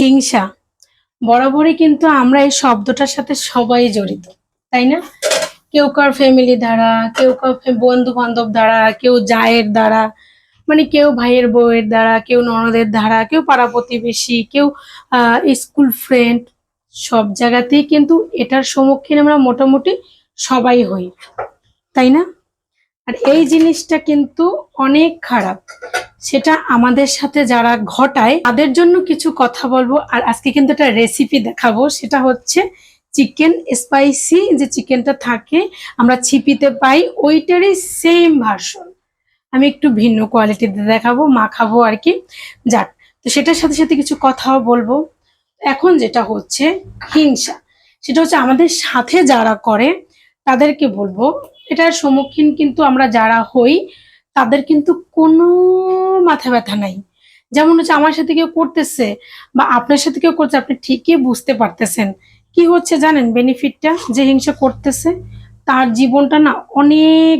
হিংসা বরাবরই কিন্তু আমরা এই শব্দটার সাথে সবাই জড়িত, তাই না? কেউ কার ফ্যামিলি দ্বারা, কেউ কার বন্ধু বান্ধব দ্বারা, কেউ জায়ের দ্বারা, মানে কেউ ভাইয়ের বউয়ের দ্বারা, কেউ ননদের দ্বারা, কেউ পাড়া প্রতিবেশী, কেউ স্কুল ফ্রেন্ড। সব জায়গাতেই কিন্তু এটার সম্মুখীন আমরা মোটামুটি সবাই হই, তাই না? আর এই জিনিসটা কিন্তু অনেক খারাপ। সেটা আমাদের সাথে যারা ঘটায় তাদের জন্য কিছু কথা বলবো। আর আজকে কিন্তু একটা রেসিপি দেখাবো, সেটা হচ্ছে চিকেন স্পাইসি যে চিকেনটা থাকে আমরা ছিপিতে পাই, ওইটারই সেম ভার্সন আমি একটু ভিন্ন কোয়ালিটিতে দেখাবো, মাখাবো আর কি। যাক, তো সেটার সাথে সাথে কিছু কথাও বলবো। এখন যেটা হচ্ছে হিংসা, সেটা হচ্ছে আমাদের সাথে যারা করে তাদেরকে বলবো, এটার সম্মুখীন কিন্তু আমরা যারা হই তাদের কিন্তু কোনো মাথা ব্যথা নাই। যেমন হচ্ছে আমার সাথে কেউ করতেছে বা আপনার সাথে কেউ করছে, আপনি ঠিকই বুঝতে পারতেছেন কি হচ্ছে। জানেন বেনিফিটটা? যে হিংসা করতেছে তার জীবনটা না অনেক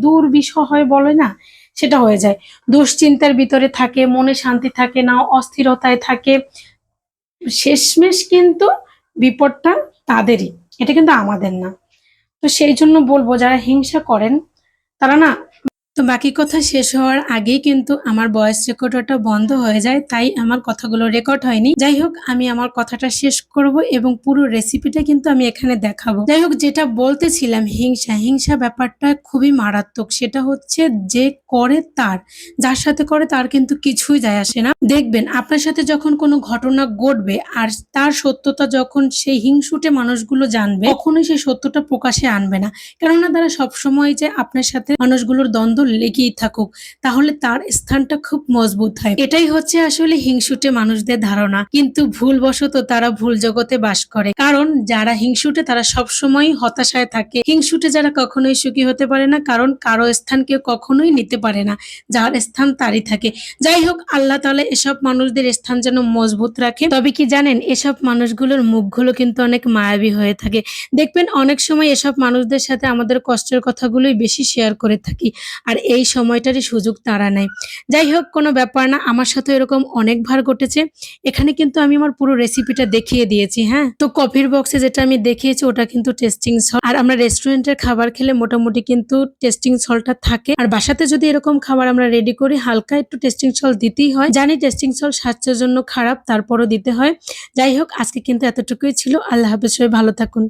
দুর্বিষহ হয় বলে না, সেটা হয়ে যায়। দুশ্চিন্তার ভিতরে থাকে, মনে শান্তি থাকে না, অস্থিরতায় থাকে। শেষমেশ কিন্তু বিপদটা তাদেরই, এটা কিন্তু আমাদের না। তো সেই জন্য বলবো যারা হিংসা করেন তারা না, তো বাকি কথা শেষ হওয়ার আগেই কিন্তু আমার ভয়েস রেকর্ডারটা বন্ধ হয়ে যায়, তাই আমার কথাগুলো রেকর্ড হয়নি। যাই হোক, আমি আমার কথাটা শেষ করব এবং পুরো রেসিপিটা কিন্তু আমি এখানে দেখাবো। যাই হোক, যেটা বলতেছিলাম, হিংসা হিংসা ব্যাপারটা খুবই মারাত্মক। সেটা হচ্ছে যে করে তার, যার সাথে করে তার কিন্তু কিছুই যায় আসে না। দেখবেন আপনার সাথে যখন কোনো ঘটনা ঘটবে আর তার সত্যতা যখন সেই হিংসুটে মানুষগুলো জানবে, কখনোই সেই সত্যটা প্রকাশে আনবে না। কেননা তারা সবসময় যে আপনার সাথে মানুষগুলোর দ্বন্দ্ব লেগেই থাকুক, তাহলে তার স্থানটা খুব মজবুত হয়। এটাই হচ্ছে আসলে হিংসুটে মানুষদের ধারণা, কিন্তু ভুলবশত তারা ভুল জগতে বাস করে। কারণ যারা হিংসুটে তারা সবসময় হতাশায় থাকে। হিংসুটে যারা কখনোই সুখী হতে পারে না, কারণ কারো স্থান কেউ কখনোই নিতে পারে না, যার স্থান তারই থাকে। যাই হোক, আল্লাহ তাআলা এসব মানুষদের স্থান যেন মজবুত রাখে। তবে কি জানেন, এসব মানুষগুলোর মুখগুলো কিন্তু অনেক মায়াবী হয়ে থাকে। দেখবেন অনেক সময় এসব মানুষদের সাথে আমাদের কষ্টের কথাগুলোই বেশি শেয়ার করে থাকি, আর এই সময়টারই সুযোগ তারা নেয়। যাই হোক, কোনো ব্যাপার না, আমার সাথে এরকম অনেকবার ঘটেছে। এখানে কিন্তু আমি আমার পুরো রেসিপিটা দেখিয়ে দিয়েছি। হ্যাঁ, তো কফির বক্সে যেটা আমি দেখিয়েছি ওটা কিন্তু টেস্টিং সল্ট, আর আমরা রেস্টুরেন্টের খাবার খেলে মোটামুটি কিন্তু টেস্টিং সল্টটা থাকে। আর বাসাতে যদি এরকম খাবার আমরা রেডি করি, হালকা একটু টেস্টিং সল্ট দিতেই হয়। জানি টেস্টিং সল্ট স্বাস্থ্যের জন্য খারাপ, তারপরও দিতে হয়। যাই হোক, আজকে কিন্তু এতটুকুই ছিল। আল্লাহ হাফেজ, সবাই ভালো থাকুন।